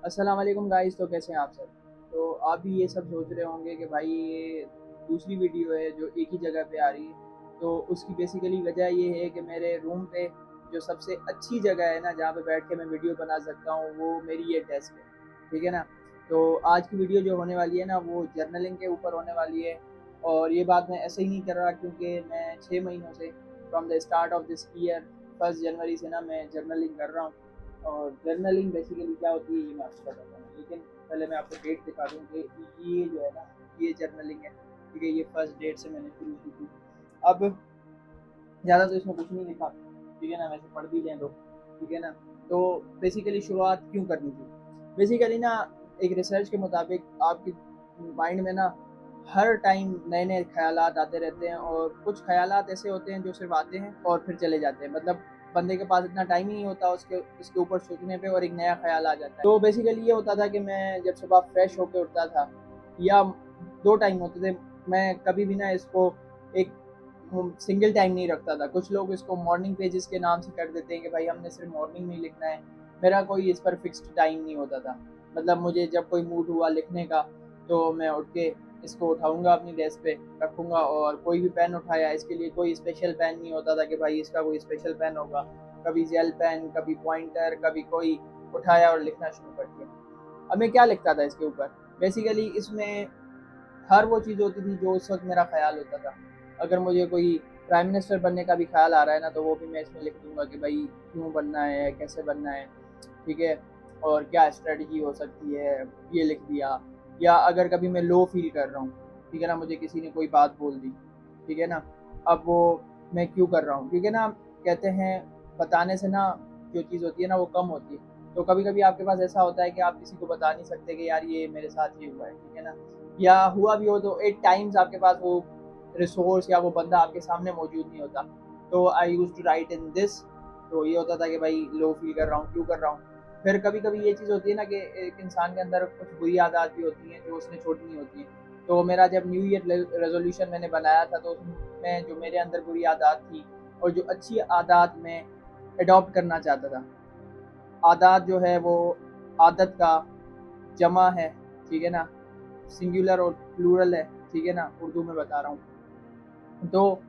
अस्सलाम वालेकुम गाइस। तो कैसे हैं आप सब? तो आप भी ये सब सोच रहे होंगे कि भाई ये दूसरी वीडियो है जो एक ही जगह पे आ रही है। तो उसकी बेसिकली वजह ये है कि मेरे रूम पे जो सबसे अच्छी जगह है ना जहाँ पे बैठ के मैं वीडियो बना सकता हूँ वो मेरी ये डेस्क है, ठीक है ना। तो आज की वीडियो जो होने वाली है ना वो जर्नलिंग के ऊपर होने वाली है। और ये बात मैं ऐसे ही नहीं कर रहा क्योंकि मैं 6 महीनों से from the start of this year 1 जनवरी से ना मैं जर्नलिंग कर रहा हूँ। और जर्नलिंग बेसिकली क्या होती है ये मैं आपको बताता हूँ, लेकिन पहले मैं आपको डेट दिखा दूँ कि ये जो है ना ये जर्नलिंग है, ठीक है। ये फर्स्ट डेट से मैंने शुरू की थी। अब ज़्यादा तो इसमें कुछ नहीं लिखा, ठीक है ना, वैसे पढ़ भी लें तो, ठीक है ना। तो बेसिकली शुरुआत क्यों करनी थी? बेसिकली ना एक रिसर्च के मुताबिक आपकी माइंड में ना हर टाइम नए नए ख्यालात आते रहते हैं, और कुछ ख्यालात ऐसे होते हैं जो सिर्फ आते हैं और फिर चले जाते हैं। मतलब बंदे के पास इतना टाइम ही नहीं होता उसके इसके ऊपर सोचने पे और एक नया ख्याल आ जाता है। तो बेसिकली ये होता था कि मैं जब सुबह फ्रेश होकर उठता था, या दो टाइम होते थे, मैं कभी भी ना इसको एक सिंगल टाइम नहीं रखता था। कुछ लोग इसको मॉर्निंग पेजेस के नाम से कर देते हैं कि भाई हमने सिर्फ मॉर्निंग में ही लिखना है। मेरा कोई इस पर फिक्स्ड टाइम नहीं होता था। मतलब मुझे जब कोई मूड हुआ लिखने का तो मैं उठ के इसको उठाऊंगा, अपनी डेस्क पे रखूंगा, और कोई भी पेन उठाया इसके लिए कोई स्पेशल पेन नहीं होता था कि भाई इसका कोई स्पेशल पेन होगा। कभी जेल पेन, कभी पॉइंटर, कभी कोई उठाया और लिखना शुरू कर दिया। अब मैं क्या लिखता था इसके ऊपर? बेसिकली इसमें हर वो चीज़ होती थी जो उस वक्त मेरा ख्याल होता था। अगर मुझे कोई प्राइम मिनिस्टर बनने का भी ख्याल आ रहा है ना तो वो भी मैं इसमें लिख दूंगा कि भाई क्यों बनना है, कैसे बनना है, ठीक है, और क्या स्ट्रेटजी हो सकती है, ये लिख दिया। या अगर कभी मैं लो फील कर रहा हूँ, ठीक है ना, मुझे किसी ने कोई बात बोल दी, ठीक है ना, अब वो मैं क्यों कर रहा हूँ, क्योंकि ना कहते हैं बताने से ना जो चीज़ होती है ना वो कम होती है। तो कभी कभी आपके पास ऐसा होता है कि आप किसी को बता नहीं सकते कि यार ये मेरे साथ ये हुआ है, ठीक है ना, या हुआ भी हो तो एट टाइम्स आपके पास वो रिसोर्स या वो बंदा आपके सामने मौजूद नहीं होता। तो I use to write in this. तो ये होता था कि भाई लो फील कर रहा हूँ, क्यों कर रहा हूँ। फिर कभी कभी ये चीज़ होती है ना कि एक इंसान के अंदर कुछ बुरी आदत भी होती हैं जो उसने छोड़नी होती है। तो मेरा जब न्यू ईयर रेजोल्यूशन मैंने बनाया था तो उसमें जो मेरे अंदर बुरी आदत थी और जो अच्छी आदत मैं अडॉप्ट करना चाहता था। आदत जो है वो आदत का जमा है, ठीक है ना, सिंगुलर और प्लूरल है, ठीक है ना, उर्दू में बता रहा हूँ। तो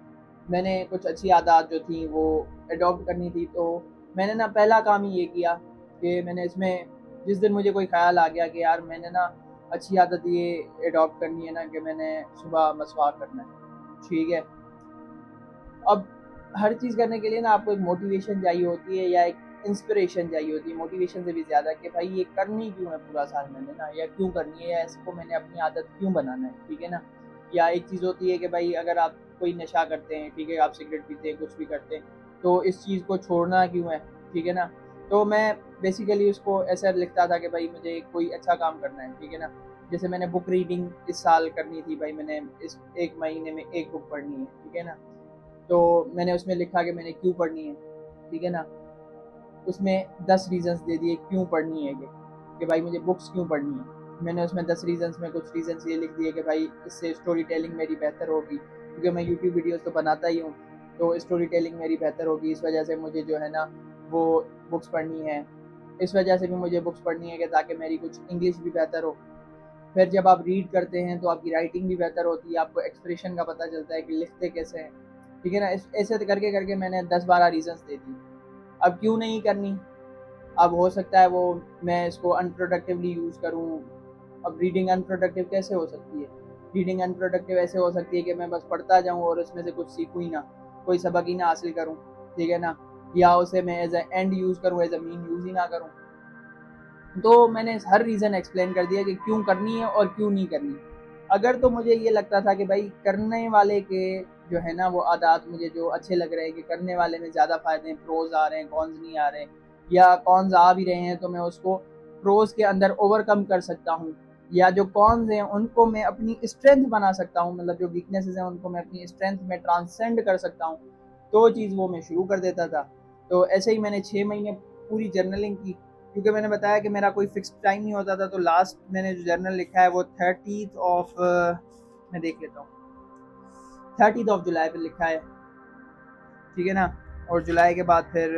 मैंने कुछ अच्छी आदत जो थी वो अडॉप्ट करनी थी। तो मैंने ना पहला काम ही ये किया कि मैंने इसमें जिस दिन मुझे कोई ख्याल आ गया कि यार मैंने ना अच्छी आदत ये अडॉप्ट करनी है ना कि मैंने सुबह मसवाक करना है, ठीक है। अब हर चीज़ करने के लिए ना आपको एक मोटिवेशन चाहिए होती है या एक इंस्पिरेशन चाहिए होती है, मोटिवेशन से भी ज़्यादा, कि भाई ये करनी क्यों है पूरा साल मैंने ना, या क्यों करनी है, या इसको मैंने अपनी आदत क्यों बनाना है, ठीक है ना। या एक चीज़ होती है कि भाई अगर आप कोई नशा करते हैं, ठीक है, आप सिगरेट पीते हैं, कुछ भी करते हैं, तो इस चीज़ को छोड़ना क्यों है, ठीक है ना। तो मैं बेसिकली उसको ऐसा लिखता था कि भाई मुझे कोई अच्छा काम करना है, ठीक है ना। जैसे मैंने बुक रीडिंग इस साल करनी थी, भाई मैंने इस एक महीने में एक बुक पढ़नी है, ठीक है ना। तो मैंने उसमें लिखा कि मैंने क्यों पढ़नी है, ठीक है ना। उसमें 10 रीज़न्स दे दिए क्यों पढ़नी है, कि भाई मुझे बुक्स क्यों पढ़नी है। मैंने उसमें 10 रीज़न्स में कुछ रीज़न्स ये लिख दिए कि भाई इससे स्टोरी टेलिंग मेरी बेहतर होगी, क्योंकि मैं यूट्यूब वीडियोस तो बनाता ही हूँ। तो स्टोरी टेलिंग मेरी बेहतर होगी, इस वजह से मुझे जो है ना वो बुक्स पढ़नी है। इस वजह से भी मुझे बुक्स पढ़नी है कि ताकि मेरी कुछ इंग्लिश भी बेहतर हो। फिर जब आप रीड करते हैं तो आपकी राइटिंग भी बेहतर होती है, आपको एक्सप्रेशन का पता चलता है कि लिखते कैसे हैं, ठीक है ना। ऐसे करके करके मैंने 10-12 रीज़न्स दे दी। अब क्यों नहीं करनी? अब हो सकता है वो मैं इसको अनप्रोडक्टिवली यूज़ करूँ। अब रीडिंग अनप्रोडक्टिव कैसे हो सकती है? रीडिंग अनप्रोडक्टिव ऐसे हो सकती है कि मैं बस पढ़ता जाऊँ और उसमें से कुछ सीखूँ ही ना, कोई सबक ही ना हासिल करूँ, ठीक है ना, या उसे मैं एज ए एंड यूज़ करूँ, एज ए मीन यूज़ ही ना करूँ। तो मैंने हर रीज़न एक्सप्लेन कर दिया कि क्यों करनी है और क्यों नहीं करनी। अगर तो मुझे ये लगता था कि भाई करने वाले के जो है ना वो आदात मुझे जो अच्छे लग रहे हैं कि करने वाले में ज़्यादा फ़ायदे हैं, प्रोज आ रहे हैं, कॉन्स नहीं आ रहे, या कॉन्स आ भी रहे हैं तो मैं उसको प्रोज के अंदर ओवरकम कर सकता हूँ, या जो कॉन्स हैं उनको मैं अपनी स्ट्रेंथ बना सकता हूँ, मतलब जो वीकनेसेस हैं उनको मैं अपनी स्ट्रेंथ में ट्रांसेंड कर सकता हूँ। तो चीज़ वो मैं शुरू कर देता था। तो ऐसे ही मैंने 6 महीने पूरी जर्नलिंग की, क्योंकि मैंने बताया कि मेरा कोई फिक्स टाइम नहीं होता था। तो लास्ट मैंने जो जर्नल लिखा है वो 30th ऑफ मैं देख लेता हूँ, 30th ऑफ जुलाई पर लिखा है, ठीक है ना। और जुलाई के बाद फिर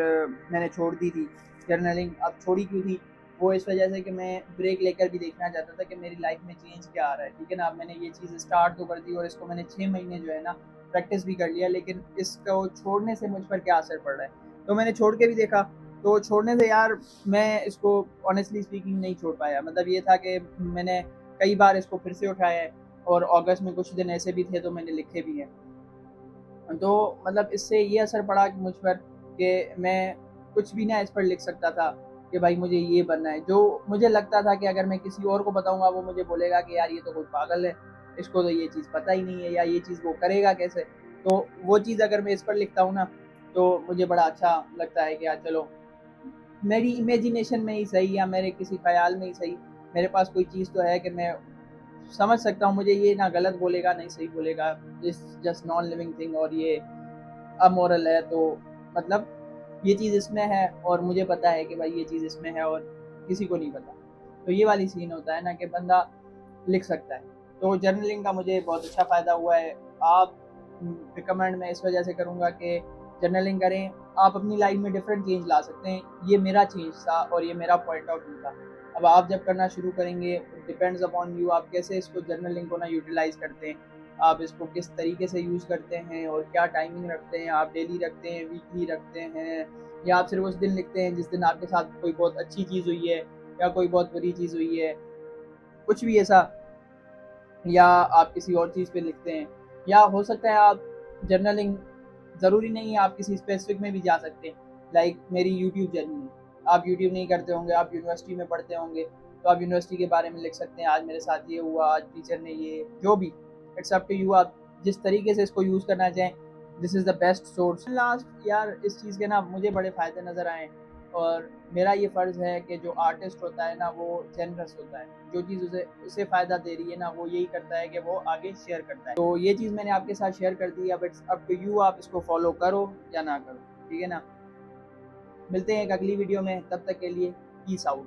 मैंने छोड़ दी थी जर्नलिंग। अब छोड़ी क्यों थी? वो इस वजह से कि मैं ब्रेक लेकर भी देखना चाहता था कि मेरी लाइफ में चेंज क्या आ रहा है, ठीक है ना। अब मैंने ये चीज़ स्टार्ट तो कर दी और इसको मैंने 6 महीने जो है ना प्रैक्टिस भी कर लिया, लेकिन इसको छोड़ने से मुझ पर क्या असर पड़ रहा है। तो मैंने छोड़ के भी देखा, तो छोड़ने से यार मैं इसको ऑनेस्टली स्पीकिंग नहीं छोड़ पाया। मतलब ये था कि मैंने कई बार इसको फिर से उठाया है और अगस्त में कुछ दिन ऐसे भी थे तो मैंने लिखे भी हैं। तो मतलब इससे ये असर पड़ा कि मुझ पर कि मैं कुछ भी ना इस पर लिख सकता था कि भाई मुझे ये बनना है। जो मुझे लगता था कि अगर मैं किसी और को बताऊँगा वो मुझे बोलेगा कि यार ये तो कोई पागल है, इसको तो ये चीज़ पता ही नहीं है या ये चीज़ वो करेगा कैसे? तो वो चीज़ अगर मैं इस पर लिखता हूँ ना, तो मुझे बड़ा अच्छा लगता है कि यार चलो मेरी इमेजिनेशन में ही सही या मेरे किसी ख़्याल में ही सही, मेरे पास कोई चीज़ तो है कि मैं समझ सकता हूँ मुझे ये ना गलत बोलेगा, नहीं सही बोलेगा, this just non living thing और ये अमोरल है। तो मतलब ये चीज़ इसमें है और मुझे पता है कि भाई ये चीज़ इसमें है और किसी को नहीं पता। तो ये वाली सीन होता है ना कि बंदा लिख सकता है। तो जर्नलिंग का मुझे बहुत अच्छा फ़ायदा हुआ है। आप रिकमेंड मैं इस वजह से करूँगा कि जर्नलिंग करें, आप अपनी लाइफ में डिफरेंट चेंज ला सकते हैं। ये मेरा चेंज था और ये मेरा पॉइंट ऑफ व्यू था। अब आप जब करना शुरू करेंगे, डिपेंड्स अपॉन यू, आप कैसे इसको जर्नलिंग को ना यूटिलाइज़ करते हैं। आप इसको किस तरीके से यूज़ करते हैं और क्या टाइमिंग रखते हैं, आप डेली रखते हैं, वीकली रखते हैं या आप सिर्फ उस दिन लिखते हैं जिस दिन आपके साथ कोई बहुत अच्छी चीज़ हुई है या कोई बहुत बुरी चीज़ हुई है, कुछ भी ऐसा, या आप किसी और चीज़ पे लिखते हैं, या हो सकता है आप जर्नलिंग ज़रूरी नहीं है, आप किसी स्पेसिफिक में भी जा सकते हैं। लाइक मेरी यूट्यूब जर्नी है, आप यूट्यूब नहीं करते होंगे, आप यूनिवर्सिटी में पढ़ते होंगे, तो आप यूनिवर्सिटी के बारे में लिख सकते हैं, आज मेरे साथ ये हुआ, आज टीचर ने ये, जो भी, इट्स अप टू यू, आप जिस तरीके से इसको यूज़ करना चाहें, this is the best source. Last यार इस चीज़ के ना मुझे बड़े फ़ायदे नज़र आए और मेरा ये फ़र्ज़ है कि जो आर्टिस्ट होता है ना वो जेनरस होता है, जो चीज़ उसे फ़ायदा दे रही है ना वो यही करता है कि वो आगे शेयर करता है। तो ये चीज़ मैंने आपके साथ शेयर कर दी, अब इट्स अप टू यू, आप इसको फॉलो करो या ना करो, ठीक है ना। मिलते हैं एक अगली वीडियो में, तब तक के लिए पीस आउट।